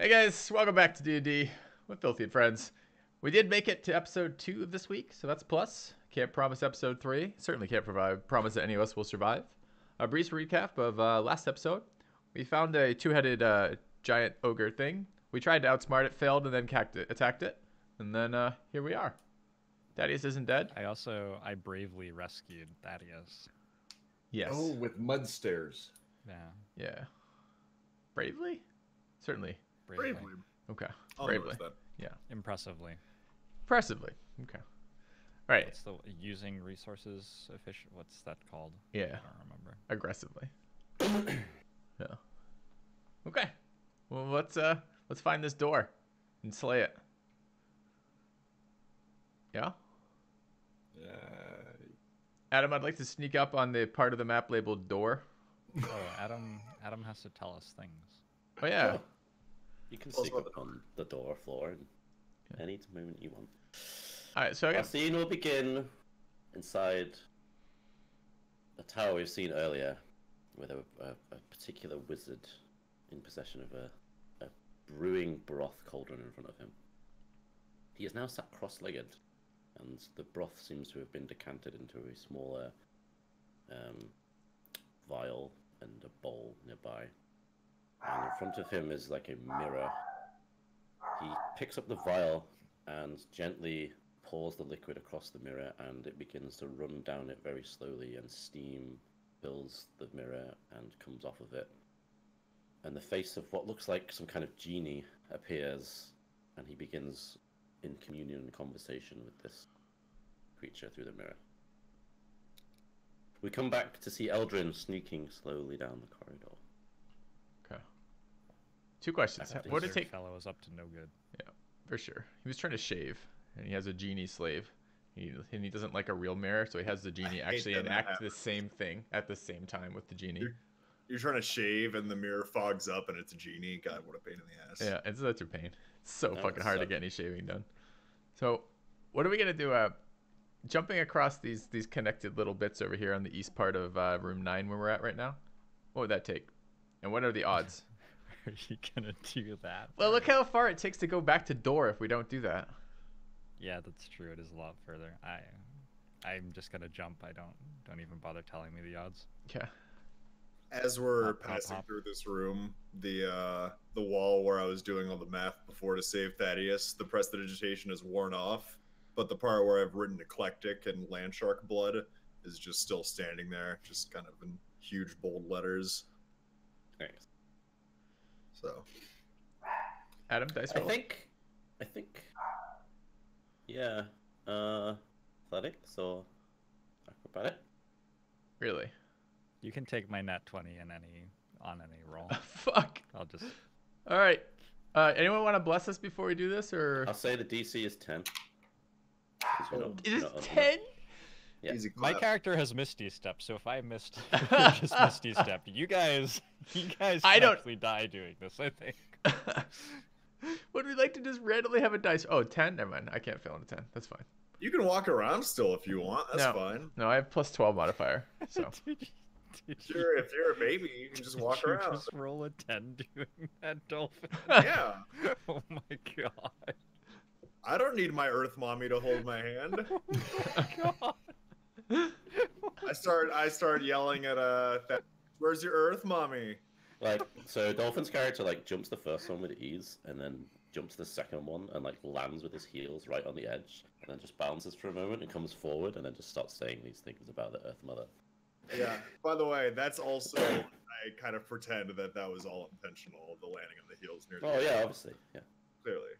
Hey guys, welcome back to D&D with Filthy and Friends. We did make it to episode 2 of this week, so that's plus. Can't promise episode 3. Certainly can't promise that any of us will survive. A brief recap of last episode. We found a two-headed giant ogre thing. We tried to outsmart it, failed, and then attacked it. And then here we are. Thaddeus isn't dead. I bravely rescued Thaddeus. Yes. Oh, with mud stairs. Yeah. Yeah. Bravely? Certainly. Bravely. Okay. I'll Bravely. notice that. Yeah. Impressively. Impressively. Okay. All right. What's the using resources efficient? What's that called? Yeah. I don't remember. Aggressively. Yeah. Okay. Well, let's find this door and slay it. Yeah. Adam, I'd like to sneak up on the part of the map labeled door. Oh, Adam has to tell us things. Oh yeah. Sure. You can sneak up on the door floor any moment you want. All right. So Our scene will begin inside a tower we've seen earlier, with a particular wizard in possession of a brewing broth cauldron in front of him. He is now sat cross-legged, and the broth seems to have been decanted into a smaller vial and a bowl nearby. And in front of him is like a mirror. He picks up the vial and gently pours the liquid across the mirror, and it begins to run down it very slowly, and steam fills the mirror and comes off of it. And the face of what looks like some kind of genie appears, and he begins in communion and conversation with this creature through the mirror. We come back to see Eldrin sneaking slowly down the corridor. Okay. Two questions. What did it take? Fellow is up to no good. Yeah, for sure. He was trying to shave, and he has a genie slave. And he doesn't like a real mirror, so he has the genie actually enact the same thing at the same time with the genie. You're trying to shave, and the mirror fogs up, and it's a genie. God, what a pain in the ass. Yeah, it's such a pain. It's so No, fucking it's hard to get any shaving done. So, what are we gonna do? Jumping across these connected little bits over here on the east part of room 9 where we're at right now. What would that take? And what are the odds? Are you gonna do that? Well, look how far it takes to go back to door if we don't do that. Yeah, that's true. It is a lot further. I'm just gonna jump. I don't even bother telling me the odds. Yeah. As we're Hop, hop, passing hop. through this room, the wall where I was doing all the math before to save Thaddeus, the prestidigitation is worn off, but the part where I've written eclectic and landshark blood is just still standing there, just kind of in huge bold letters. Nice. So Adam, dice I roll. think, yeah, athletics or acrobatic. Really? You can take my nat 20 on any roll. Fuck. I'll just. All right. Anyone want to bless us before we do this, or I'll say the DC is 10. 'Cause you're not- it you're is not under 10? Yeah. easy My clap. character has Misty Step, so if I missed, just Misty Step. You guys can I don't- actually die doing this. I think. Would we like to just randomly have a dice? Oh, 10? Never mind. I can't fail on a 10. That's fine. You can walk around still if you want. That's No. fine. No, I have plus 12 modifier. So Did Sure, if you're a baby, you can just walk you around. just roll a 10 doing that, Dolphin? Yeah. Oh my god. I don't need my Earth mommy to hold my hand. Oh my god. I start yelling at where's your Earth mommy? Like, so Dolphin's character like jumps the first one with ease, and then jumps the second one and like lands with his heels right on the edge, and then just bounces for a moment and comes forward, and then just starts saying these things about the Earth Mother. Yeah. By the way, that's also I kind of pretend that was all intentional. The landing on the heels near. Oh yeah, obviously, yeah. Clearly.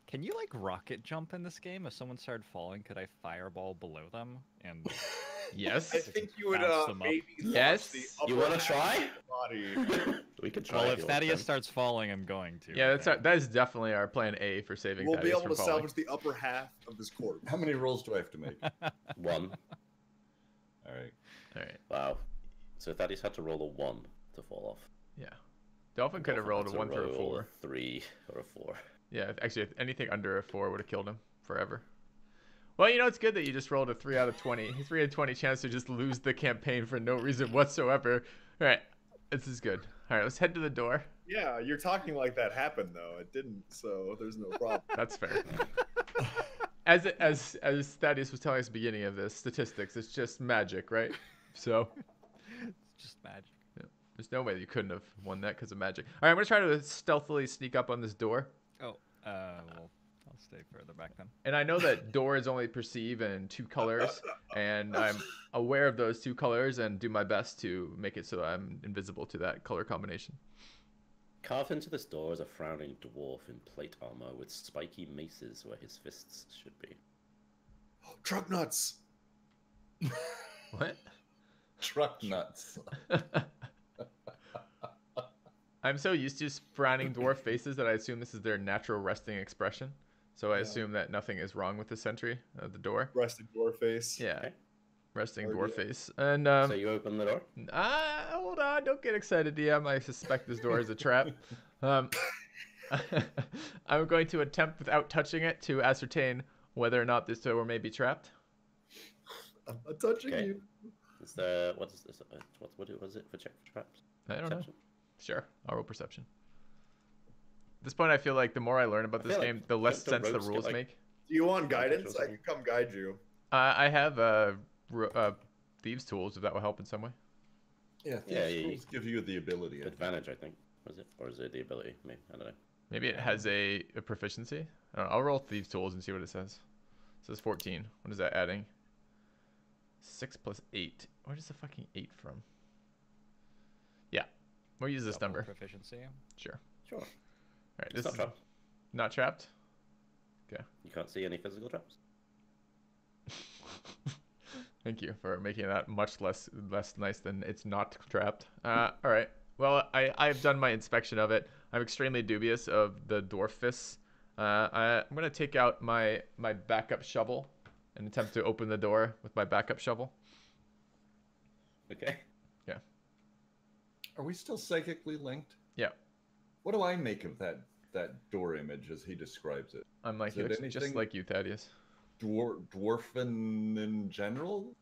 Can you like rocket jump in this game? If someone started falling, could I fireball below them? And yes. I think you would Bounce them up. maybe Yes. launch the You upper wanna half try? of your body. We could try. well, if if you want, Thaddeus Tim. starts falling, I'm going to. Yeah, okay. that is definitely our plan A for saving We'll be Thaddeus able to from falling. salvage the upper half of this corpse. How many rolls do I have to make? One. All right. All right. Wow. So Thaddeus had to roll a 1 to fall off. Yeah. Dolphin could have rolled a 1 through a 4. 3 or a 4. Yeah, actually, anything under a 4 would have killed him forever. Well, you know, it's good that you just rolled a 3 out of 20. 3 out of 20 chance to just lose the campaign for no reason whatsoever. All right. This is good. All right, let's head to the door. Yeah, you're talking like that happened though. It didn't, so there's no problem. That's fair. As Thaddeus was telling us at the beginning of this, statistics, it's just magic, right? So It's just magic. there's no way you couldn't have won that because of magic. All right, I'm gonna try to stealthily sneak up on this door. Oh, well, I'll stay further back then. And I know that doors only perceive in 2 colors, and I'm aware of those 2 colors and do my best to make it so I'm invisible to that color combination. Carved into this door is a frowning dwarf in plate armor with spiky maces where his fists should be. Truck nuts. What? Truck nuts. I'm so used to frowning dwarf faces that I assume this is their natural resting expression. So I assume that nothing is wrong with the sentry of the door. Resting door face. Yeah. Okay. Resting Oh, dwarf yeah. face. And So you open the door? hold on, don't get excited, DM. I suspect this door is a trap. I'm going to attempt without touching it to ascertain whether or not this door may be trapped. I'm not touching Okay. you. Is there what is this? What was it for check for traps? I don't know. Perception? Sure, I'll roll perception. At this point, I feel like the more I learn about I this feel game, like the less the sense the rogues get, rules like- make. Do you want guidance? I something. can come guide you. I have thieves' tools, if that will help in some way. Yeah, Yeah, these yeah, rules give you the ability. I think. Advantage, I think. Was it? Or is it the ability? Maybe. I don't know. Maybe it has a proficiency. I don't know, I'll roll thieves' tools and see what it says. It says 14. What is that adding? 6 plus 8. Where does the fucking 8 from? Yeah, we'll use this Double number. proficiency. Sure. Sure. All right, It's this not is trapped. not trapped. Okay. You can't see any physical traps. Thank you for making that much less nice than it's not trapped. All right. Well, I've done my inspection of it. I'm extremely dubious of the dwarf fists. I'm gonna take out my backup shovel and attempt to open the door with my backup shovel. Okay. Are we still psychically linked? Yeah. What do I make of that door image as he describes it? I'm like, Is he it looks just anything- like you, Thaddeus. Dwarfen in general?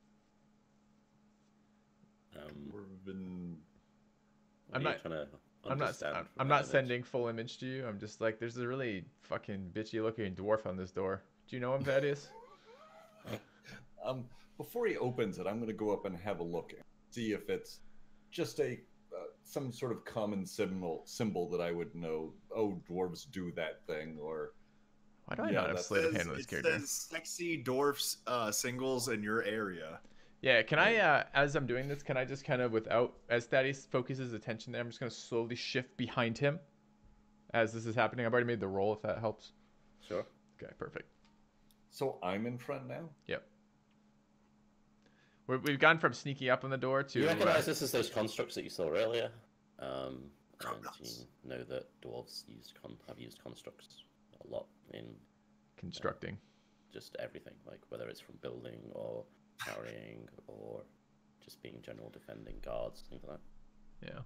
Dwarven... I'm not- I'm not sending full image to you. I'm just like, there's a really fucking bitchy looking dwarf on this door. Do you know him, Thaddeus? Before he opens it, I'm going to go up and have a look and see if it's just a some sort of common symbol that I would know. Oh, dwarves do that thing, or Why do I Yeah, not have that's- sleight of hand with this It character? says sexy dwarfs singles in your area. Yeah, can I, as I'm doing this, can I just kind of, without, as Thaddeus focuses attention there, I'm just going to slowly shift behind him as this is happening. I've already made the roll, if that helps. Sure. Okay, perfect. so I'm in front now. Yep. We've gone from sneaking up on the door to... You recognize this as those constructs that you saw earlier, and you know that dwarves have used constructs a lot in constructing. just everything, like whether it's from building or carrying or just being general defending guards, things like that. Yeah.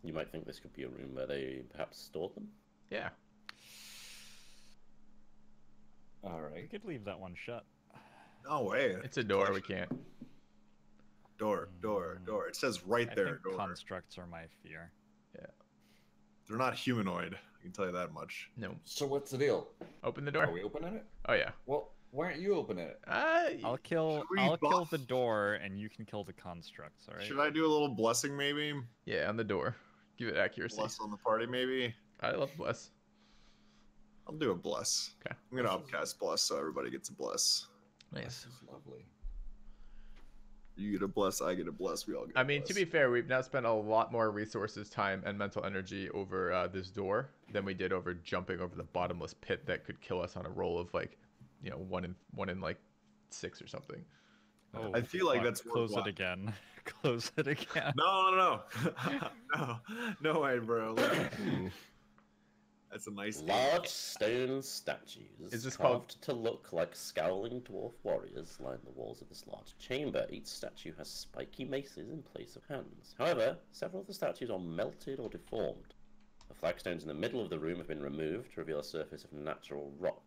You might think this could be a room where they perhaps stored them. Yeah. All We right. could leave that one shut. No way. It's a door, we can't. Door. It says right I there, think door. constructs are my fear. They're not humanoid. I can tell you that much. No. So what's the deal? Open the Are door. we opening it? Oh, yeah. Well, why aren't you opening it? I'll kill Should we I'll kill buff? the door and you can kill the constructs, alright? Should I do a little blessing maybe? Yeah, on the door. Give it accuracy. Bless on the party maybe? I love bless. I'll do a bless. Okay. I'm gonna upcast bless so everybody gets a bless. Nice. This is lovely. You get a bless, I get a bless, we all get I a mean, bless. to be fair, we've now spent a lot more resources, time, and mental energy over this door than we did over jumping over the bottomless pit that could kill us on a roll of like, you know, one in like 6 or something. Oh, I feel like fuck. that's close it worthwhile. again. Close it again. No. No way, bro. That's a nice name. Large stone statues Is this carved to look like scowling dwarf warriors line the walls of this large chamber. Each statue has spiky maces in place of hands. However, several of the statues are melted or deformed. The flagstones in the middle of the room have been removed to reveal a surface of natural rock.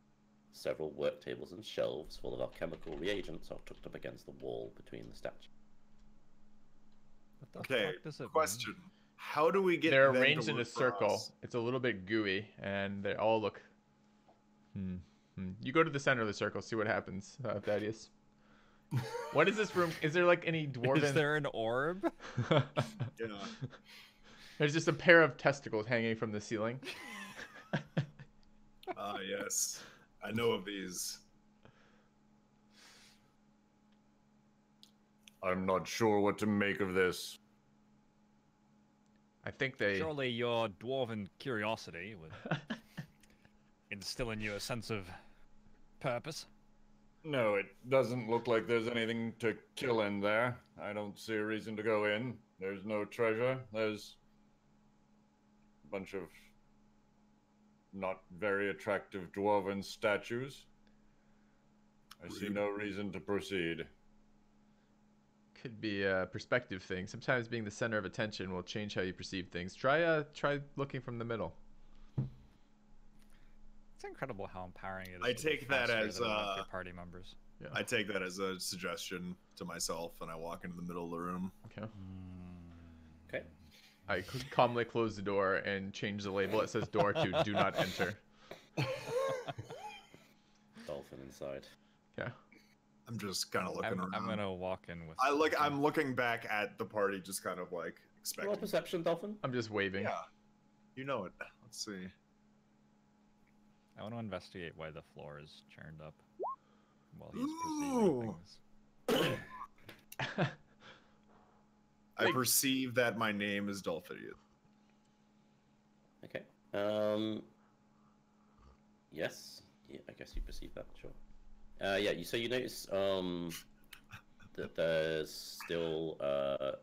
Several work tables and shelves full of alchemical reagents are tucked up against the wall between the statues. What the Okay, fuck does it mean? question. How do we get They're them to arranged in a work for circle. us? It's a little bit gooey, and they all look. You go to the center of the circle, see what happens, Thaddeus. What is this room? Is there like any dwarven? Is there an orb? Yeah. There's just a pair of testicles hanging from the ceiling. Ah, yes. I know of these. I'm not sure what to make of this. I think they. Surely your dwarven curiosity would instill in you a sense of purpose. No, it doesn't look like there's anything to kill in there. I don't see a reason to go in. There's no treasure. There's a bunch of not very attractive dwarven statues. I see no reason to proceed. Could be a perspective thing. Sometimes being the center of attention will change how you perceive things. Try looking from the middle. It's incredible how empowering it is. I to take be that faster as, than one of your party members. Yeah. I take that as a suggestion to myself, and I walk into the middle of the room. Okay. Okay. I calmly close the door and change the label. It says door to do not enter. Dolphin inside. Yeah. I'm just kind of looking around. I'm gonna walk in with. I'm looking back at the party, just kind of like Roll expecting. perception, Dolphin. I'm just waving. Yeah, you know it. Let's see. I want to investigate why the floor is churned up while he's Ooh. perceiving things. I perceive that my name is Dolphidius. Okay. Yes. Yeah, I guess you perceive that. Sure. Yeah. So you notice that there's still a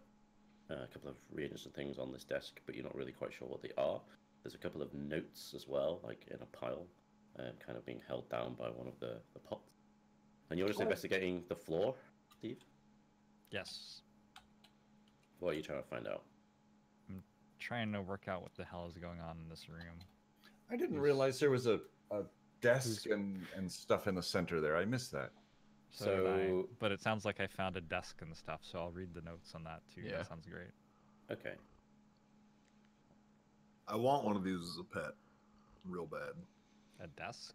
couple of reagents and things on this desk, but you're not really quite sure what they are. There's a couple of notes as well, like in a pile, kind of being held down by one of the pots. And you're just investigating the floor, Steve? Yes. What are you trying to find out? I'm trying to work out what the hell is going on in this room. I didn't realize there was a desk and stuff in the center there. I missed that. So did I, So- but it sounds like I found a desk and stuff, so I'll read the notes on that too. Yeah. That sounds great. Okay. I want one of these as a pet, real bad. A desk?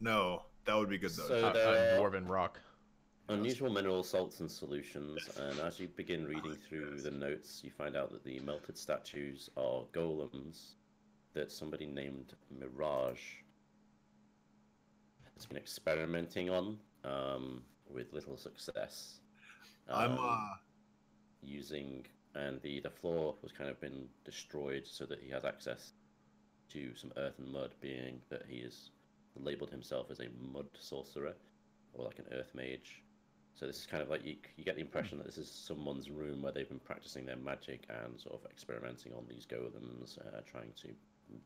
No, that would be good though. So- On the- dwarven rock. Unusual mineral salts and solutions, and as you begin reading through the notes, you find out that the melted statues are golems that somebody named Mirage has been experimenting on with little success. I'm Using, and the floor was kind of been destroyed so that he has access to some earth and mud, being that he is labeled himself as a mud sorcerer or like an earth mage. So this is kind of like you get the impression that this is someone's room where they've been practicing their magic and sort of experimenting on these golems, trying to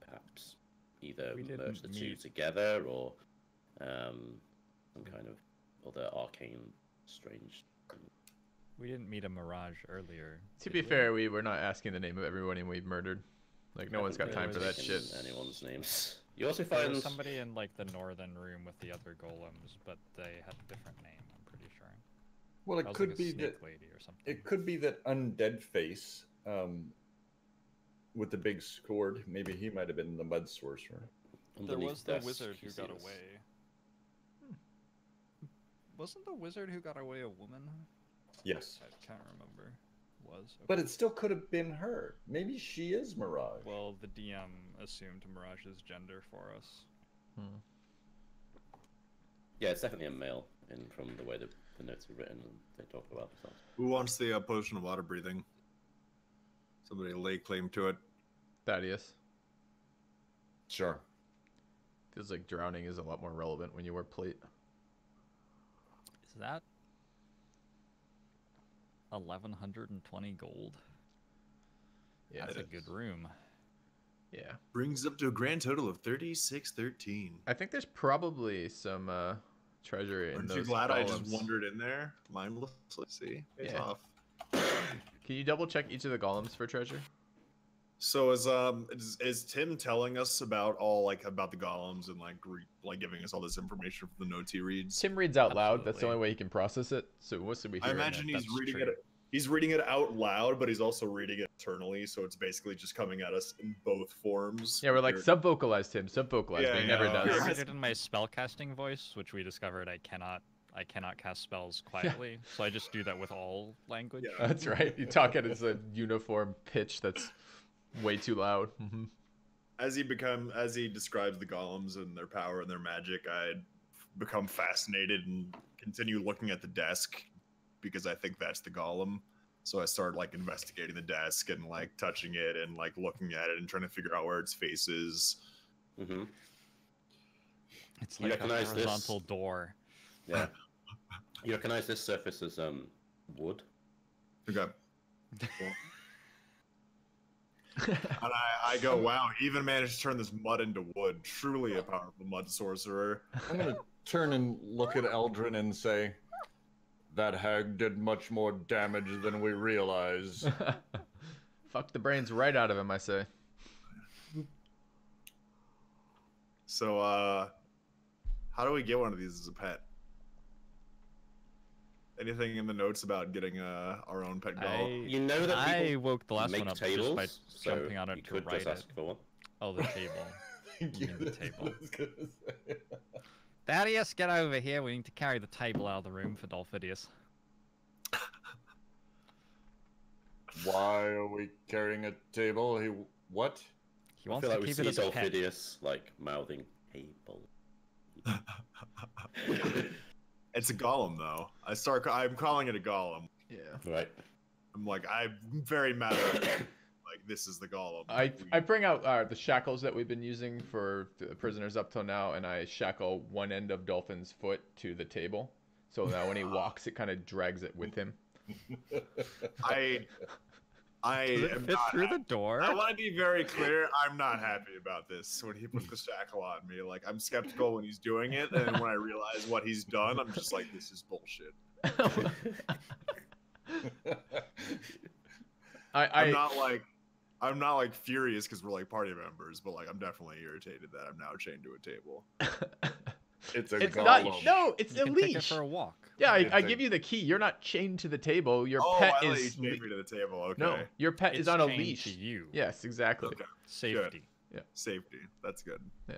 perhaps either We didn't merge the two meet- together or some kind of other arcane, strange. We didn't meet a Mirage earlier. To did be we? fair, we were not asking the name of everyone we've murdered. Like, no I one's got haven't time for really that taken shit. Anyone's names. You also There find was somebody in like the northern room with the other golems, but they had a different name. I'm pretty sure. Well, That it was could like a be snake that lady or something. it could be that undead face with the big sword. Maybe he might have been the mud sorcerer. There underneath was the desk, wizard you who see got this. away. Wasn't the wizard who got away a woman? Yes, I can't remember. Was. but it still could have been her. Maybe she is Mirage. Well, the DM assumed Mirage's gender for us. Yeah, it's definitely a male, in from the way the notes are written and they talk about themselves. Who wants the potion of water breathing? Somebody lay claim to it. Thaddeus. Sure. Feels like drowning is a lot more relevant when you wear plate. Is that 1,120 gold? Yeah, That's a it good is. room. Yeah. Brings up to a grand total of 3613. I think there's probably some treasure in Aren't those you glad I just golems. wandered in there mindlessly? See, it's Yeah. off. Can you double check each of the golems for treasure? So is Tim telling us about about the golems and like giving us all this information from the notes he reads? Tim reads out loud. That's the Absolutely. only way he can process it. So what should we hear? I in imagine that? he's That's reading true. it. He's reading it out loud, but he's also reading it eternally, so it's basically just coming at us in both forms. Yeah, we're like sub-vocalized him, sub-vocalized, Yeah, but he never yeah. does. I read it in my spellcasting voice, which we discovered I cannot cast spells quietly, so I just do that with all language. Yeah. That's right. You talk at a uniform pitch that's way too loud. As he describes the golems and their power and their magic, I become fascinated and continue looking at the desk because I think that's the golem. So I start like investigating the desk and like touching it and like looking at it and trying to figure out where its face is. Mm-hmm. It's You like a recognize this? horizontal door. Yeah. You recognize this surface as wood? Okay. Cool. And I go, wow, he even managed to turn this mud into wood. Truly a powerful mud sorcerer. I'm gonna turn and look at Eldrin and say, that hag did much more damage than we realize. Fuck the brains right out of him, I say. So, how do we get one of these as a pet? Anything in the notes about getting our own pet golem? You know that I people woke the last make one up tables, just by so jumping on you it to could write just it. ask for one. Oh, the table. You mean the table. I was gonna say. Thaddeus, get over here. We need to carry the table out of the room for Dolphidius. Why are we carrying a table? What? He I wants feel to like we keep see it as a pet. Dolphidius like mouthing table. It's a golem, though. I'm calling it a golem. Yeah. Right. I'm like, I'm very mad at it. Like, this is the golem. I bring out the shackles that we've been using for the prisoners up till now, and I shackle one end of Dolphin's foot to the table. So now when he walks, it kind of drags it with him. I Does it am fit not through happy. the door? I want to be very clear. I'm not happy about this when he puts the shackle on me. Like, I'm skeptical when he's doing it, and when I realize what he's done, I'm just like, this is bullshit. I'm not like furious because we're like party members, but like I'm definitely irritated that I'm now chained to a table. It's a It's golem. not. No, it's You a can take it leash. for a walk. Yeah, It's I a- give you the key. You're not chained to the table. Your Oh, pet I thought is. you chained me to the table. Okay. No, your pet It's is on a chained leash. to you. Yes, exactly. Okay. Safety. Safety. That's good. Yeah.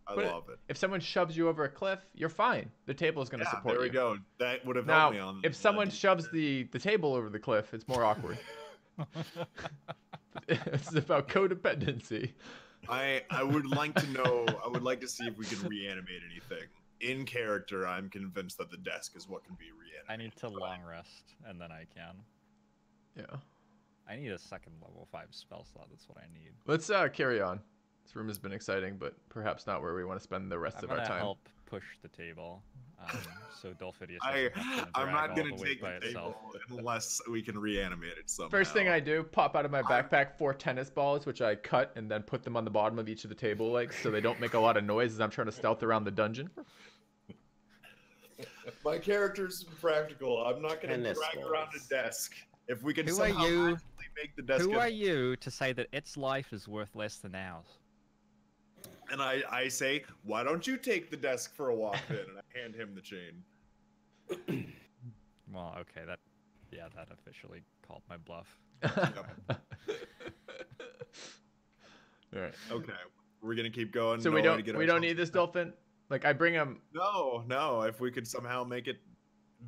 I But love it. If someone shoves you over a cliff, you're fine. The table is going to Yeah, support there we you. go. That would have Now, helped me on. if someone shoves the table over the cliff, it's more awkward. It's about codependency. I would like to know. I would like to see if we can reanimate anything in character. I'm convinced that the desk is what can be reanimated. I need to long rest, and then I can. Yeah. I need a second level 5 spell slot. That's what I need. Let's carry on. This room has been exciting, but perhaps not where we want to spend the rest I'm of our gonna time. help push the table, so Dolphidius. I'm not going gonna to take the table unless we can reanimate it somehow. First thing I do, pop out of my backpack 4 tennis balls, which I cut and then put them on the bottom of each of the table legs so they don't make a lot of noise as I'm trying to stealth around the dungeon. My character's practical. I'm not gonna Tennis drag around balls. a desk. If we can Who are somehow you? magically make the desk. Who are you to say that its life is worth less than ours? And I say, why don't you take the desk for a walk then? And I hand him the chain. Well, okay, that officially called my bluff. All right. Okay, we're gonna keep going. So no we way to get don't need ourselves- this dolphin. Like I bring him. No. If we could somehow make it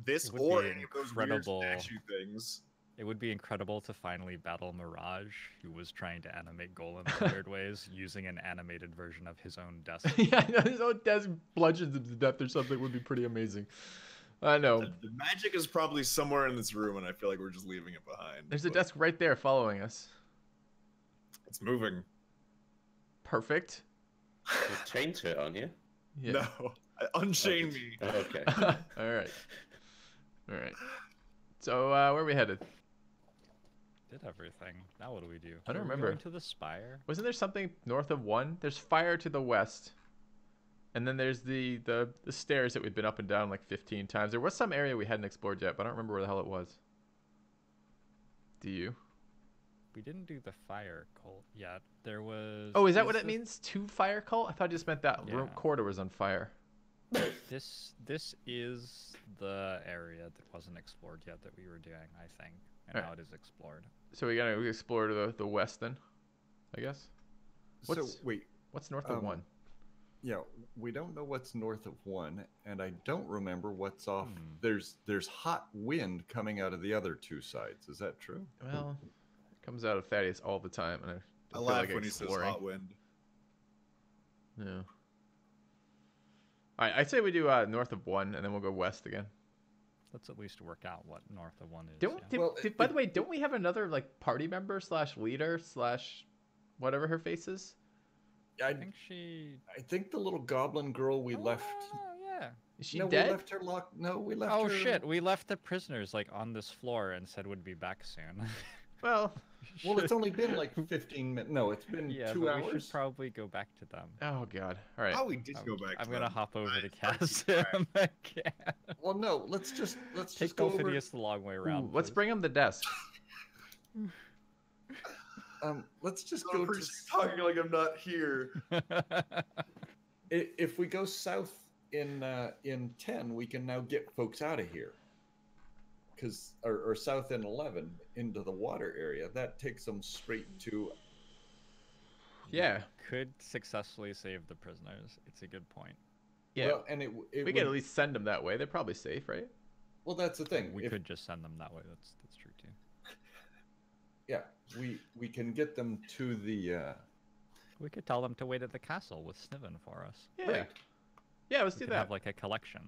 this It would or be any of those weird incredible. statue things. It would be incredible to finally battle Mirage, who was trying to animate Golem in weird ways, using an animated version of his own desk. Yeah, I know, his own desk bludgeons him to death or something would be pretty amazing. I know. The magic is probably somewhere in this room, and I feel like we're just leaving it behind. There's a but desk right there following us. It's moving. Perfect. You're chained to it, aren't you? Yeah. No, unchain me. Oh, okay. All right. All right. So where are we headed? Did everything. Now what do we do? I don't Are we remember. Going to the spire. Wasn't there something north of 1? There's fire to the west. And then there's the stairs that we've been up and down like 15 times. There was some area we hadn't explored yet, but I don't remember where the hell it was. Do you? We didn't do the fire cult yet. There was. Oh, is that what this- it means? To fire cult? I thought it just meant that Yeah. corridor was on fire. This is the area that wasn't explored yet that we were doing. I think. and now it is explored. So we gotta explore to the west then, I guess. So wait, What's north of 1? yeah, we don't know what's north of 1, and I don't remember what's off. There's hot wind coming out of the other 2 sides. Is that true? Well, it comes out of Thaddeus all the time, and I I feel laugh like when he says exploring. hot wind. Yeah. All right, I'd say we do north of 1, and then we'll go west again. Let's at least work out what north of 1 is. Don't by the way, don't we have another like party member / leader / whatever her face is? I think she. I think the little goblin girl we left. Oh, yeah. Is she no, dead? we left her locked. No, we left her. Oh shit! We left the prisoners like on this floor and said we'd be back soon. Well, it's only been like 15 minutes. No, it's been 2 but hours. we should probably go back to them. oh god. All right. Oh, we did go back. I'm to gonna them. hop over to Nice. cast him again. Well, no, let's just Take go over. Dolphidius the long way around. Ooh, let's please. bring him the desk. Let's just go to. talking like I'm not here. If we go south in 10, we can now get folks out of here. Or south in 11 into the water area. That takes them straight to. Yeah. Could successfully save the prisoners. It's a good point. Yeah. Well, and it we would, can at least send them that way. They're probably safe, right? Well, that's the thing. We could just send them that way. That's true too. Yeah, we can get them to the. We could tell them to wait at the castle with Sniven for us. Yeah. Right. Yeah, let's We do could that. have like a collection.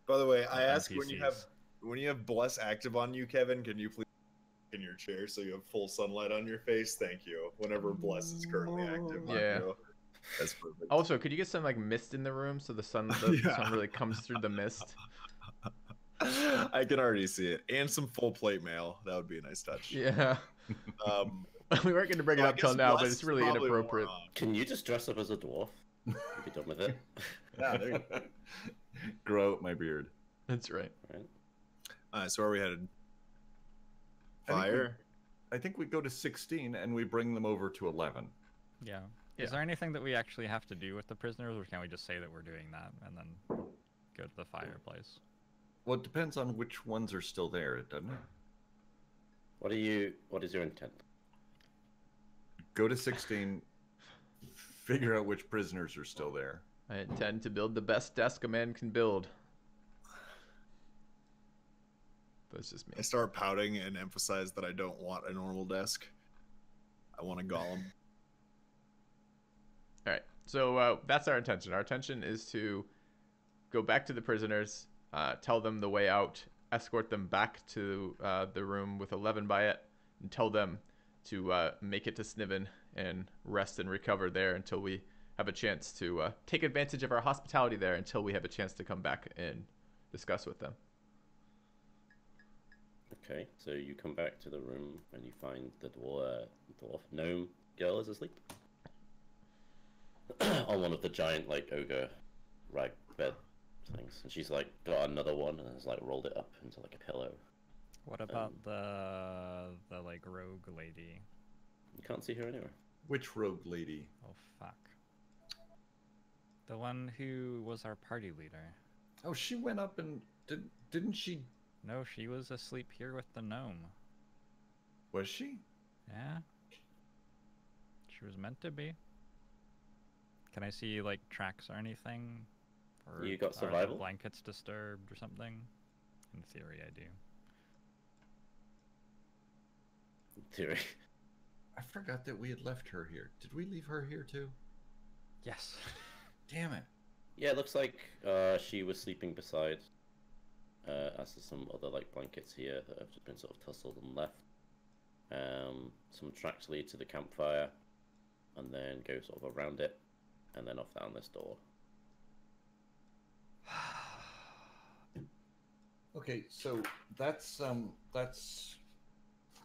By the way, of I ask when you NPCs. have Bless active on you, Kevin, can you please in your chair so you have full sunlight on your face? Thank you. Whenever Bless is currently active on Yeah. you. That's perfect. Also, could you get some like mist in the room so the sun really comes through the mist? I can already see it. And some full plate mail. That would be a nice touch. Yeah. We weren't going to bring it I up till guess now, but Bless it's is really probably more inappropriate. on. Can you just dress up as a dwarf? You'll be done with it. Yeah, there you go. Grow out my beard. That's right. Right? So where are we headed? I think we- Fire? I think we go to 16 and we bring them over to 11. Yeah. Yeah. Is there anything that we actually have to do with the prisoners, or can we just say that we're doing that and then go to the fireplace? Well, it depends on which ones are still there, doesn't it? What is your intent? Go to 16, figure out which prisoners are still there. I intend to build the best desk a man can build. That's just me. I start pouting and emphasize that I don't want a normal desk. I want a golem. All right. So that's our intention. Our intention is to go back to the prisoners, tell them the way out, escort them back to the room with 11 by it, and tell them to make it to Sniven and rest and recover there until we have a chance to take advantage of our hospitality there until we have a chance to come back and discuss with them. Okay, so you come back to the room and you find the dwarf gnome girl is asleep on one of the giant like ogre rag bed things, and she's like got another one and has like rolled it up into like a pillow. What about the like rogue lady? You can't see her anywhere. Which rogue lady? Oh fuck. The one who was our party leader. Oh, she went up and didn't she? No, she was asleep here with the gnome. Was she? Yeah. She was meant to be. Can I see like tracks or anything? Or You got are the survival? blankets disturbed or something? In theory, I do. In theory. I forgot that we had left her here. Did we leave her here too? Yes. Damn it. Yeah, it looks like she was sleeping beside as there's some other like blankets here that have just been sort of tussled and left. Some tracks lead to the campfire and then go sort of around it and then off down this door. Okay, so that's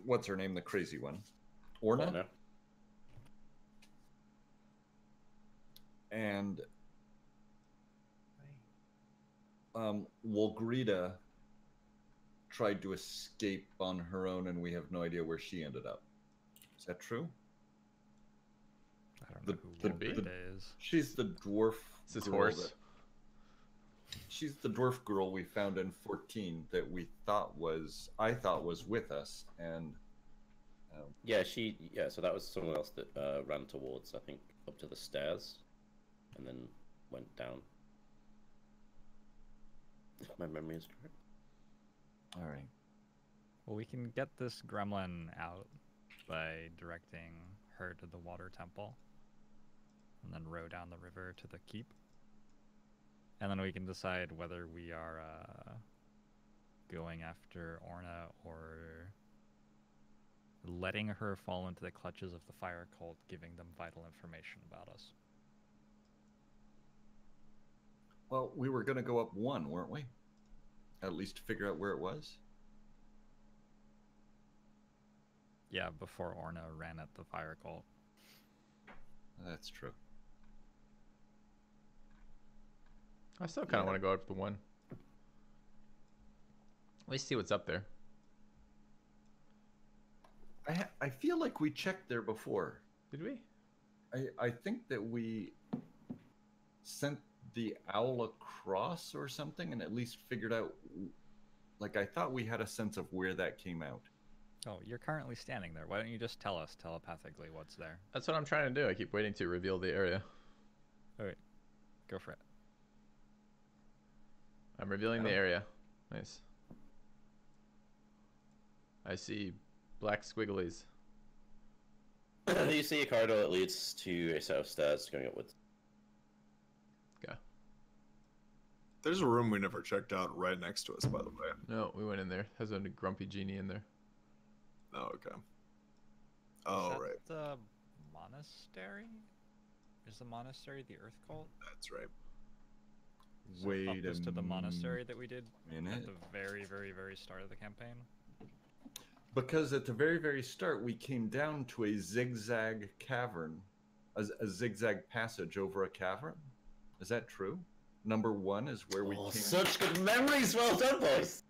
what's her name, the crazy one, Orna, No? and Wolgrita tried to escape on her own, and we have no idea where she ended up. Is that true? I don't know The- who the- Wolverine is. She's the dwarf. It's his girl horse. she's the dwarf girl we found in 14 that I thought was with us, and Yeah, so that was someone else that ran towards, I think, up to the stairs, and then went down. If my memory is correct. all right. Well, we can get this gremlin out by directing her to the water temple, and then row down the river to the keep. And then we can decide whether we are going after Orna or letting her fall into the clutches of the fire cult, giving them vital information about us. Well, we were going to go up one, weren't we? At least figure out where it was. Yeah, before Orna ran at the fire cult. That's true. I still kind of want to go up to one. At least see what's up there. I feel like we checked there before. Did we? I think that we sent the owl across or something and at least figured out, like, I thought we had a sense of where that came out. Oh, you're currently standing there. Why don't you just tell us telepathically what's there? That's what I'm trying to do. I keep waiting to reveal the area. Alright, go for it. I'm revealing the area. Nice. I see black squigglies. You see a corridor that leads to a set of stairs going upwards. Okay. There's a room we never checked out right next to us, by the way. No, we went in there. Has a grumpy genie in there. Oh, okay. Oh, Is that right. the monastery? Is the monastery the Earth Cult? That's right. So Wait up this a to the monastery that we did at minute. the very, very, very start of the campaign. Because at the very, very start, we came down to a zigzag cavern, a zigzag passage over a cavern. Is that true? Number 1 is where we came. Such good memories! Well done, boys!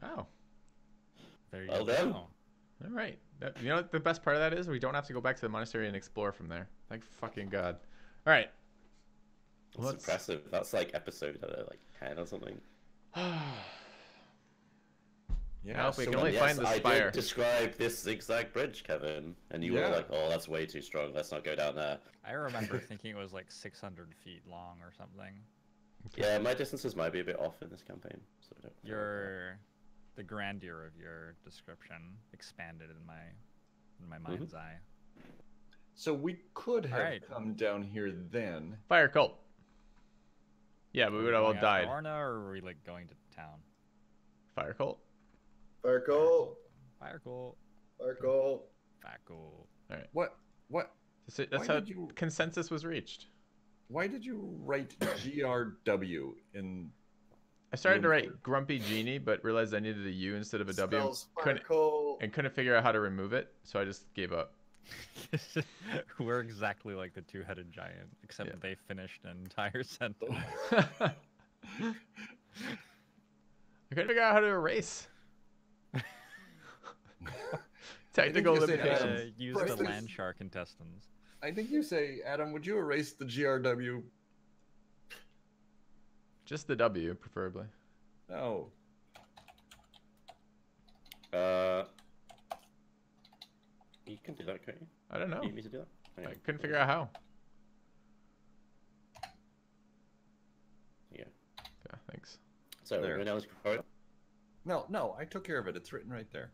Oh. There you Well go. done. All right. You know what the best part of that is? We don't have to go back to the monastery and explore from there. Thank fucking God. All right. That's impressive. That's like episode, like 10 or something. Yeah, Now, if we so can only Yes, find the I spire. did describe this zigzag bridge, Kevin, and you were Yeah. like, "Oh, that's way too strong. Let's not go down there." I remember thinking it was like 600 feet long or something. Yeah, my distances might be a bit off in this campaign. So I don't The grandeur of your description expanded in my mind's eye. So we could have Alright. come down here then. Fire cult. Yeah, but we would have all Going after died. Orna, or are we like going to town? Fire cult. Fire cult. Fire cult. Fire cult. Fire cult. What? That's Why how did you- consensus was reached. Why did you write GRW in? I started to Room write grumpy genie, but realized I needed a U instead of a W. Spells fire Couldn't, cult. and couldn't figure out how to remove it, so I just gave up. We're exactly like the two-headed giant, except Yeah. they finished an entire sentence. I couldn't figure out how to erase. Technical you say, limitations. Use Press the this. land shark intestines. I think you say, Adam, would you erase the GRW? Just the W, preferably. No. You can do that, can't you? I don't know. You need me to do that? Hang I on. couldn't figure out how. Yeah. Yeah, thanks. So There. we're now corridor. No, I took care of it. It's written right there.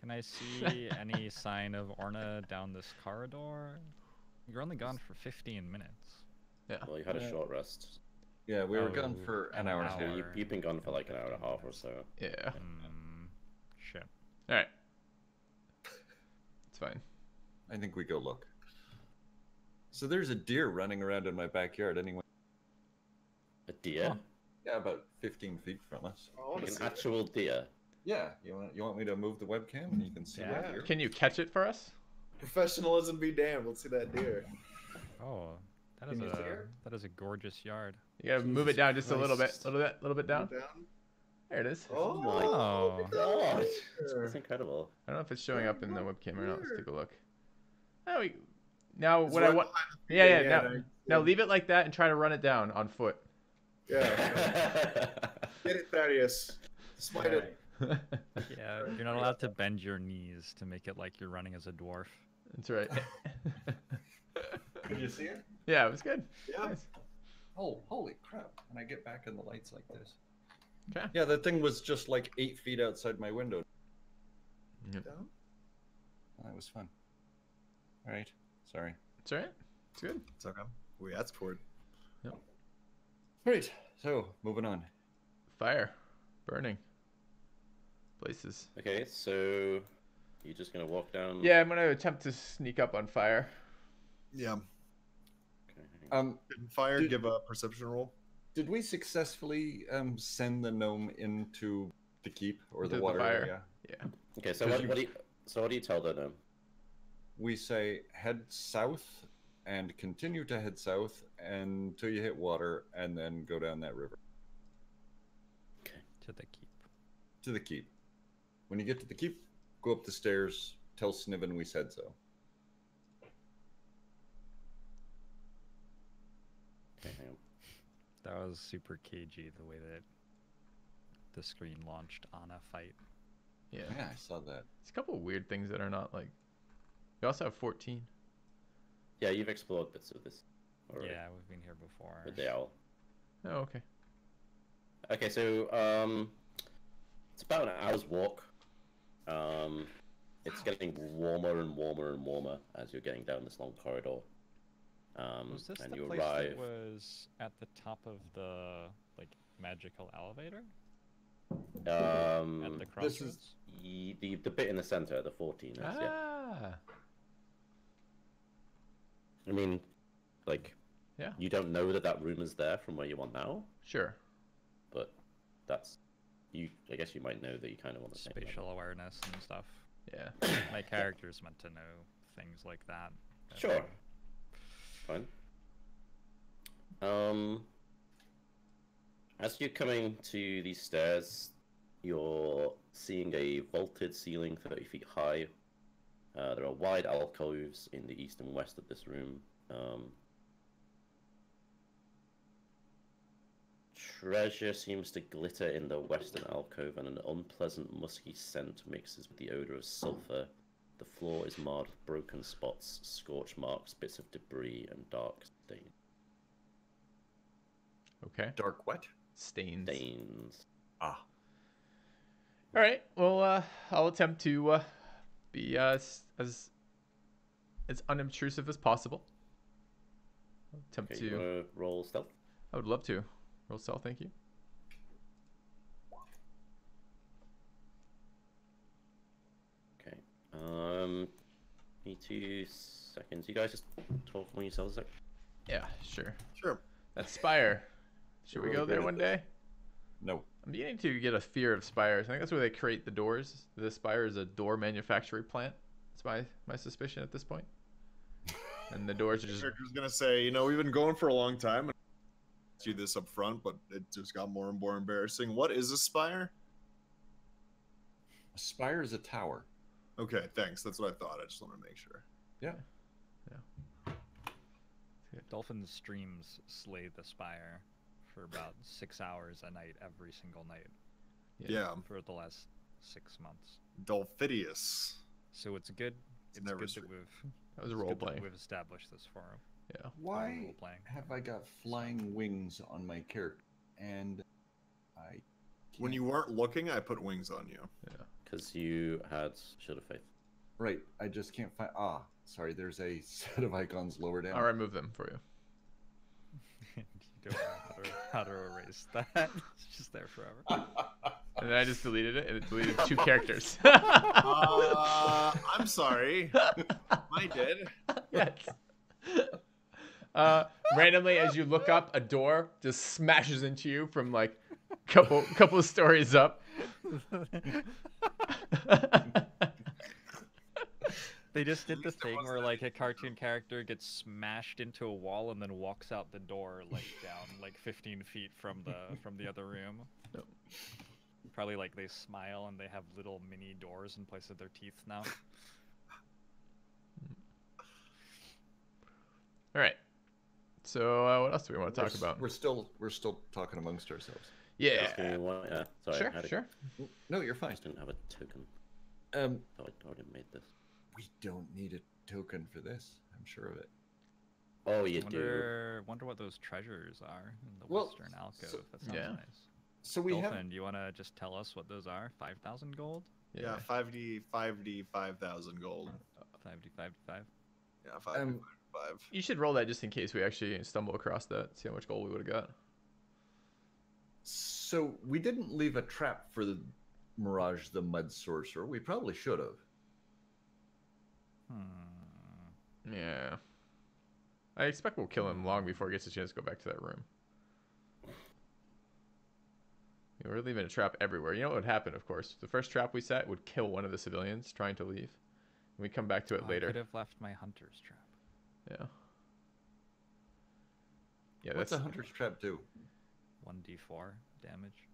Can I see any sign of Orna down this corridor? You're only gone for 15 minutes. Yeah. Well, you had a Yeah. short rest. Yeah, we were Oh, gone for an hour. hour. So you've been gone for like an hour and a half or so. Yeah. Shit. All right. It's fine. I think we go look. So there's a deer running around in my backyard anyway. A deer? Oh. Yeah, about 15 feet from us. I want Like to an see actual deer? Yeah, you want me to move the webcam and you can see Yeah. that deer? Can you catch it for us? Professionalism be damned. Let's see that deer. Oh, that Can is you see her? a gorgeous yard. You gotta move it Jesus down just a little bit, Christ. little bit down. Down. There it is. Oh, Oh. God! That's incredible. I don't know if it's showing up in the webcam or not. Let's take a look. Oh, now It's what right I want. behind the Yeah, PA, now, I Now leave it like that and try to run it down on foot. Yeah. Get it, Thaddeus. Smite it. Yeah, you're not allowed to bend your knees to make it like you're running as a dwarf. That's right. Did you see it? Yeah, it was good. Yeah. Nice. Oh, holy crap. When I get back in the lights like this. Okay. Yeah, that thing was just like 8 feet outside my window. Yeah. That was fun. All right. Sorry. It's all right. It's good. It's okay. We asked for it. Right. So, moving on. Fire. Burning. Places. Okay, so you're just gonna walk down. Yeah, I'm going to attempt to sneak up on fire. Yeah. Okay. Did fire Did- give a perception roll? Did we successfully send the gnome into the keep or Into the the water fire. area? Yeah. Okay, so Because what do you tell them? We say head south and continue to head south until you hit water, and then go down that river To the keep. to the keep. When you get to the keep, go up the stairs. Tell Sniven we said so. Okay, hang on. That was super cagey the way that the screen launched on a fight. Yeah. Yeah, I saw that. It's a couple of weird things that are not like. We also have 14. Yeah, you've explored bits of this already Yeah, we've been here before. with the owl. Oh, okay. Okay, so it's about an hour's walk. It's getting warmer and warmer and warmer as you're getting down this long corridor. Was this and the you place arrive. that was at the top of the magical elevator at the This crossroads? is- The bit in the center, the 14 is, yeah. Ah. I mean, like, Yeah. you don't know that room is there from where you are now, Sure. but that's you. I guess you might know that you kind of want to say. Spatial awareness and stuff. Yeah. My character's meant to know things like that. I Sure. think. Fine. As you're coming to these stairs, you're seeing a vaulted ceiling 30 feet high. There are wide alcoves in the east and west of this room. Treasure seems to glitter in the western alcove, and an unpleasant musky scent mixes with the odor of sulfur. The floor is marred with broken spots, scorch marks, bits of debris, and dark Okay. Dark what? Stains. stains. Ah. All right. Well, I'll attempt to be as unobtrusive as possible. I'll attempt Okay, to. you want to roll stealth? I would love to. Roll stealth, thank you. Okay. Me 2 seconds. You guys just talk among yourselves a sec. Yeah, sure. Sure. That spire. Should we You're go really there good at one this. day? No. I'm beginning to get a fear of spires. I think that's where they create the doors. The spire is a door manufacturing plant. That's my suspicion at this point. And the doors are The just. character's gonna say, we've been going for a long time, and I asked you this up front, but it just got more and more embarrassing. What is a spire? A spire is a tower. Okay, thanks. That's what I thought. I just want to make sure. Yeah. Dolphin streams Slay the Spire for about 6 hours a night every single night Yeah. for the last 6 months. Dolphidius. So it's good. It's never good streamed. that we've That was it's role good that playing. we've established this forum. Yeah. Why role-playing. have I got flying wings on my character? And I. When you weren't looking, I put wings on you. Because you had Shield of Faith. Right, I just can't find. Ah, sorry. There's a set of icons lower down. I'll remove them for you. You don't know how to erase that. It's just there forever. And then I just deleted it, and it deleted 2 characters. I'm sorry. I did. Yes. Randomly, as you look up, a door just smashes into you from like couple of stories up. They just did the least it thing wasn't where like a cartoon character gets smashed into a wall and then walks out the door like down like 15 feet from the other room. Nope. Probably like they smile and they have little mini doors in place of their teeth now. All right. So what else do we want to talk about? We're still talking amongst ourselves. Yeah. Just give me one- yeah, sorry, Sure, I had a- sure. No, you're I fine. just didn't have a token. Um, Oh, I already made this. we don't need a token for this. I'm sure of it. Oh, you do. Wonder what those treasures are in the Well, western alcove. so- That sounds Yeah. nice. So we Dolphin, have. do you want to just tell us what those are? 5,000 gold? Yeah, 5,000 gold. 5D, 5D5. Yeah, 5. Um, 5. You should roll that just in case we actually stumble across that. See how much gold we would have got. So we didn't leave a trap for the Mirage, the Mud Sorcerer. We probably should have. Yeah. I expect we'll kill him long before he gets a chance to go back to that room. Yeah, we're leaving a trap everywhere. You know what would happen, of course? The first trap we set would kill one of the civilians trying to leave. And we come back to it I later. could have left my hunter's trap. Yeah. Yeah, What's that's a Hunter's Trap do? 1d4 damage.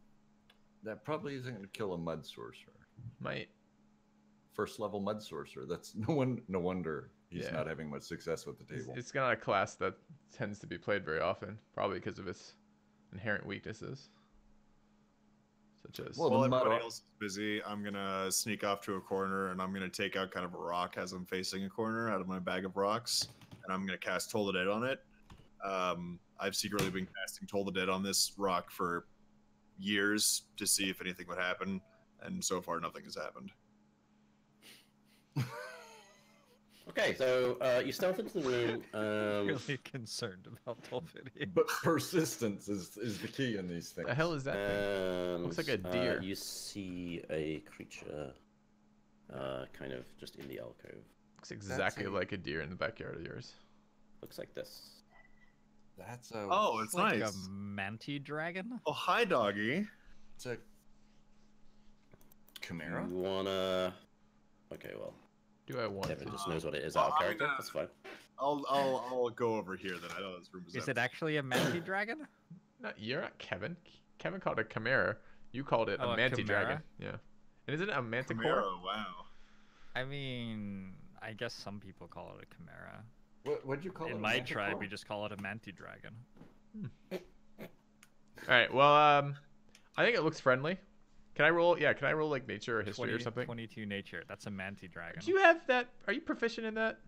That probably isn't going to kill a Mud Sorcerer. might. First level Mud Sorcerer. That's no wonder he's Yeah. not having much success with the table. It's not a class that tends to be played very often, probably because of its inherent weaknesses. Such as Well, While the mud everybody ar- else is busy, I'm gonna sneak off to a corner and I'm gonna take out kind of a rock as I'm facing a corner out of my bag of rocks, and I'm gonna cast Toll the Dead on it. I've secretly been casting Toll the Dead on this rock for years to see if anything would happen, and so far nothing has happened. Okay, so you stealth into the room. Really concerned about Dolphidius. But persistence is the key in these things. the hell is that thing? and, Looks like a deer. You see a creature, kind of just in the alcove. Looks exactly a- like a deer in the backyard of yours. Looks like this. That's a. Oh, it's Like nice. a manti dragon? Oh, hi, doggy. It's a. Chimera. You wanna? Okay, well, Do I want Kevin to? just knows what it is out of I'm character. gonna- That's fine. I'll go over here then. I know this room is. Is it empty. actually a manti dragon? You're not Kevin. Kevin called it a chimera. You called it Oh, a a manti dragon. chimera? Yeah. And isn't it a manticore? Chimera, wow. I mean, I guess some people call it a chimera. What'd you call it? In a my manticore? tribe, we just call it a manti dragon. All right. Well, I think it looks friendly. Can I roll? Yeah. Can I roll like nature or history or something? 22 nature. That's a manti dragon. Do you have that? Are you proficient in that?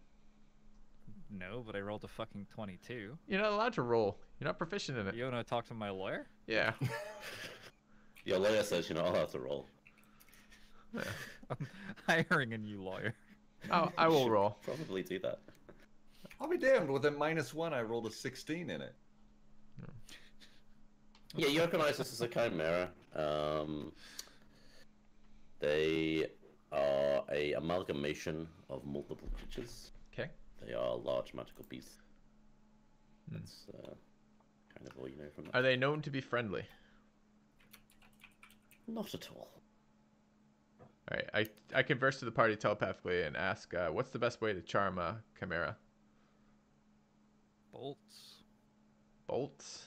No, but I rolled a fucking 22. You're not allowed to roll. You're not proficient in it. You want to talk to my lawyer? Yeah. Your lawyer says you're not allowed to roll. Yeah. I'm hiring a new lawyer. I will roll. Probably do that. I'll be damned. With a -1, I rolled a 16 in it. Yeah, you recognize this as a chimera. They are a amalgamation of multiple creatures. Okay. They are large magical beasts. Hmm. That's kind of all you know from that. Are they known to be friendly? Not at all. All right. I converse to the party telepathically and ask, what's the best way to charm a chimera? Bolts. Bolts.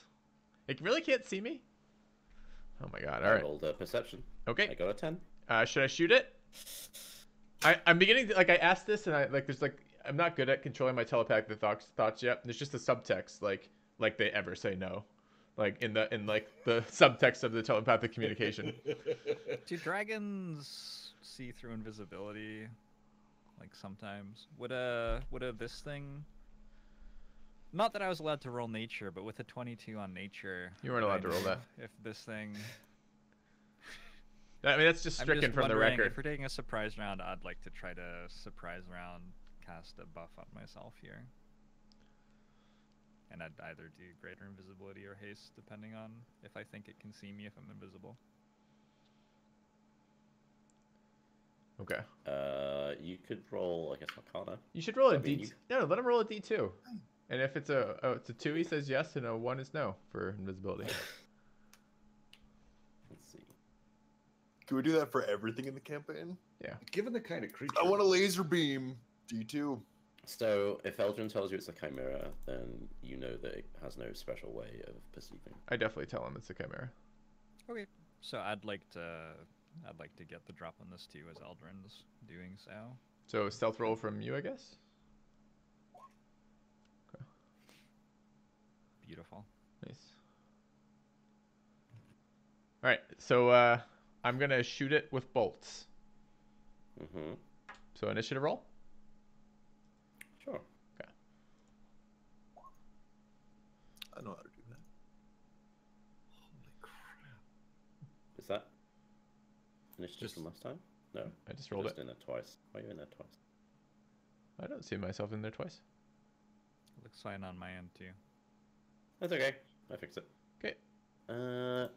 It really can't see me. Oh my god! I All right. rolled a perception. I Okay. got a 10. Should I shoot it? I'm beginning to, like, I asked this and I'm not good at controlling my telepathic thoughts yet. There's just a subtext like they ever say no, like in the subtext of the telepathic communication. Do dragons see through invisibility? Like sometimes. Would this thing? Not that I was allowed to roll nature, but with a 22 on nature. You weren't allowed to roll that. If this thing. I mean, that's just I'm stricken just from the wondering, record. If we're taking a surprise round, I'd like to try to surprise round cast a buff on myself here. And I'd either do greater invisibility or haste, depending on if I think it can see me if I'm invisible. Okay. You could roll, I guess, Arcana. You should roll a I mean, D. you- No, let him roll a D2. And if it's a 2, he says yes, and a 1 is no for invisibility. Let's see. Can we do that for everything in the campaign? Given the kind of creature. I want a laser beam. D2. So, if Eldrin tells you it's a chimera, then you know that it has no special way of perceiving. I definitely tell him it's a chimera. Okay. So I'd like to get the drop on this too, as Eldrin's doing so. So stealth roll from you, I guess. Okay. beautiful. Nice. All right, so I'm gonna shoot it with bolts. Mm-hmm. So initiative roll. Sure. Okay. I know how to do that. Holy crap. Is that initiative Just- from last time? No. I just You're rolled just it. in there twice. Why are you in there twice? I don't see myself in there twice. Looks fine on my end too. That's okay. I fixed it. Okay. Chimera.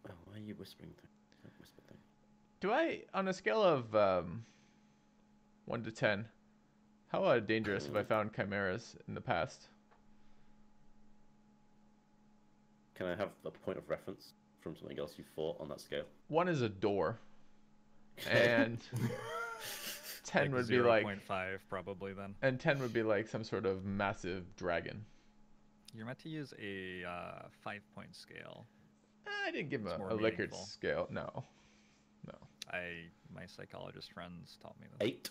Oh, why are you whispering thing? Don't whisper thing. Do I, on a scale of 1 to 10, how dangerous have I found chimeras in the past? Can I have a point of reference from something else you fought on that scale? 1 is a door, and 10 Like would be like, 0.5 probably then. and 10 would be like some sort of massive dragon. You're meant to use a 5-point scale. I didn't give him It's more a Likert meaningful. scale. No. My psychologist friends taught me this. 8.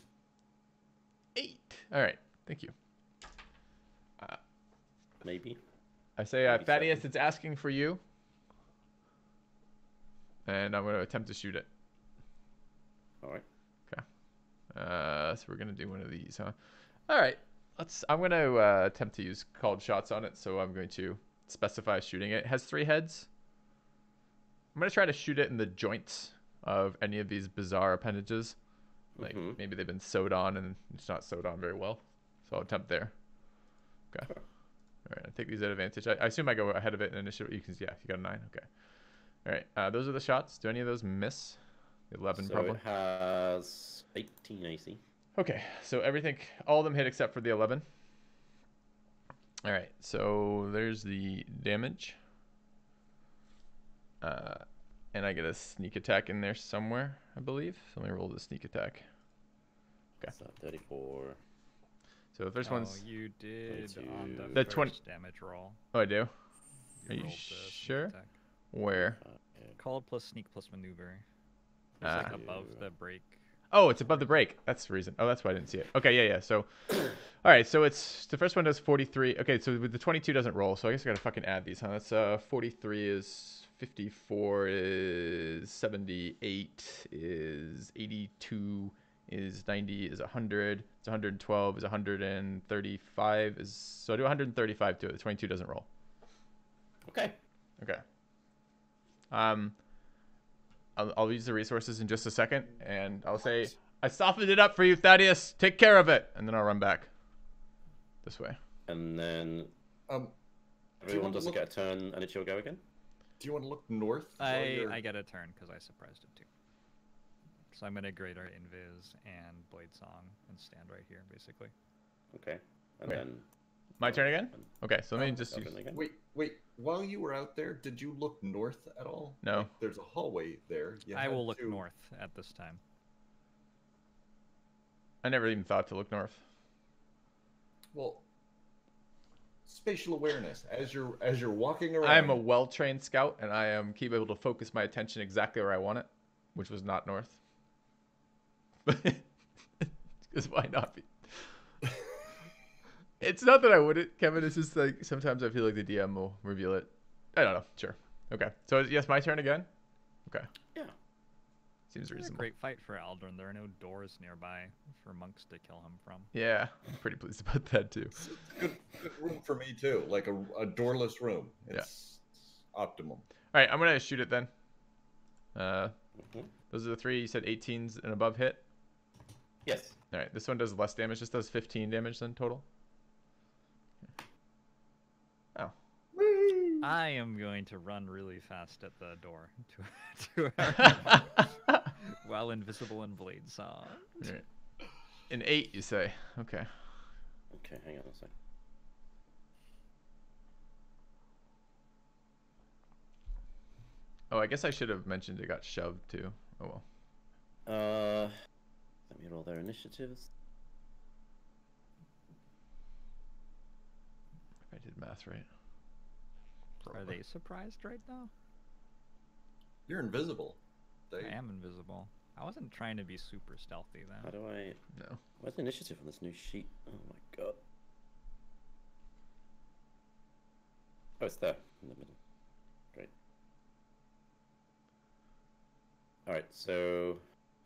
8. All right. Thank you. Maybe. I say, Maybe Thaddeus, 7. it's asking for you. And I'm going to attempt to shoot it. All right. So we're going to do one of these, huh? All right. I'm going to attempt to use called shots on it. So I'm going to specify shooting it. It has 3 heads. I'm going to try to shoot it in the joints of any of these bizarre appendages. Like maybe they've been sewed on and it's not sewed on very well. So I'll attempt there. Okay. All right. I take these at advantage. I assume I go ahead of it in initiative. You can, yeah, you got a 9. Okay. All right. Those are the shots. Do any of those miss? 11 So probably. it has 18 AC. Okay. So everything, all of them hit except for the 11. All right. So there's the damage. And I get a sneak attack in there somewhere, I believe. So let me roll the sneak attack. Okay. So 34. So the first one's. You did on 22. the The 20 first damage roll. Oh, I do? Are you rolled the sneak sure? attack. Where? Called plus sneak plus maneuver. It's Ah. like above the break. Oh, it's above the break. That's the reason. Oh, that's why I didn't see it. Okay, yeah. So, all right. So it's the first one does 43. Okay, so with the 22 doesn't roll. So I guess I gotta fucking add these, huh? That's 43 is 54 is 78 is 82 is 90 is 100 is 112 is 135 is, so I do 135 to it. The 22 doesn't roll. Okay. Okay. I'll use the resources in just a second, and I'll say, I softened it up for you, Thaddeus. Take care of it, and then I'll run back this way. And then Do you everyone want to doesn't look- get a turn and it's your go again? Do you want to look north? while you're- I get a turn because I surprised it too. So I'm gonna Greater Invis and Blade Song and stand right here, basically. Okay. And Wait. then My turn again? Okay, so let me just use... Paladin again. Wait. While you were out there, did you look north at all? No. Like, there's a hallway there. You I had will look to- north at this time. I never even thought to look north. Well, spatial awareness as you're walking around. I am a well-trained scout, and I am able to focus my attention exactly where I want it, which was not north. Because why not be? It's not that I wouldn't, Kevin. It's just like sometimes I feel like the DM will reveal it. I don't know. Sure. Okay. So yes, my turn again. Okay. Yeah. Seems It's a reasonable. great fight for Aldrin. There are no doors nearby for monks to kill him from. Yeah, I'm pretty pleased about that too. It's a good room for me too. Like a doorless room. It's optimum. All right, I'm gonna shoot it then. Mhm. Those are the 3 you said 18s and above hit. Yes. All right, this one does less damage. This does 15 damage then total. Oh. I am going to run really fast at the door to while invisible in Blade Song. All right. An 8, you say? Okay. Okay, hang on a sec. Oh, I guess I should have mentioned it got shoved too. Oh well. Let me roll their initiatives. If I did math right. Are they surprised right now? You're invisible. I am invisible. I wasn't trying to be super stealthy How then. do I... No. Where's the initiative on this new sheet? Oh my god. Oh, it's there in the middle. Great. Alright, so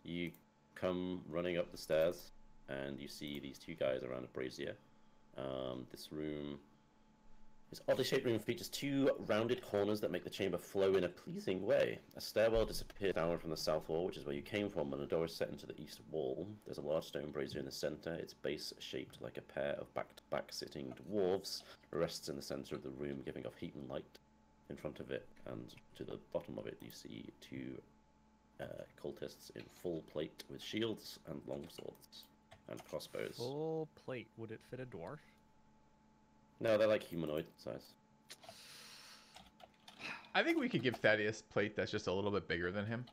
you come running up the stairs and you see these two guys around a brazier. This room, this oddly shaped room features two rounded corners that make the chamber flow in a pleasing way. A stairwell disappears downward from the south wall, which is where you came from, and a door is set into the east wall. There's a large stone brazier in the center. Its base, shaped like a pair of back-to-back sitting dwarves, rests in the center of the room, giving off heat and light. In front of it and to the bottom of it, you see two cultists in full plate with shields and longswords and crossbows. Full plate. Would it fit a dwarf? No, they're like humanoid size. I think we could give Thaddeus plate that's just a little bit bigger than him.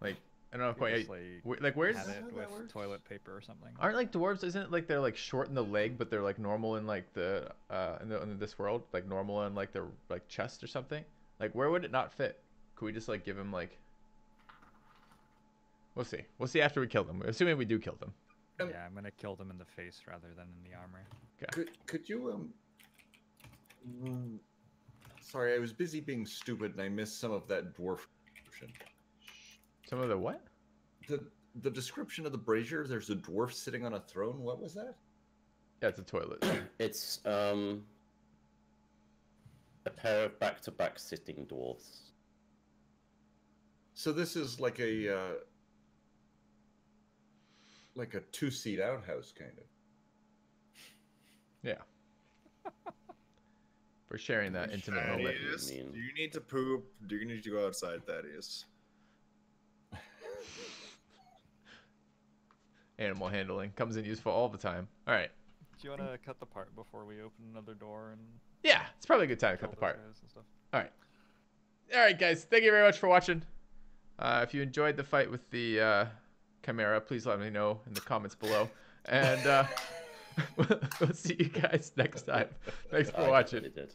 Like, I don't know quite. Like, where's? Have it with toilet paper or something. Aren't like dwarves? Isn't it like they're like short in the leg, but they're like normal in like the in this world, like normal in like their like chest or something? Like, where would it not fit? Could we just like give him like? We'll see. We'll see after we kill them. Assuming we do kill them. Yeah, I'm gonna kill them in the face rather than in the armor. Okay. Could you Sorry, I was busy being stupid and I missed some of that dwarf description. Some of the what? The description of the brazier. There's a dwarf sitting on a throne. What was that? Yeah, it's a toilet. It's a pair of back-to-back sitting dwarves. So this is like a two-seat outhouse kind of. Yeah. For sharing that intimate moment. Thaddeus, do you need to poop? Do you need to go outside, Thaddeus? Animal handling comes in useful all the time. All right. Do you want to cut the part before we open another door and? Yeah, it's probably a good time to kill cut the those part. guys and stuff? All right. All right, guys. Thank you very much for watching. If you enjoyed the fight with the Chimera, please let me know in the comments below. And we'll see you guys next time. Thanks for watching. I did.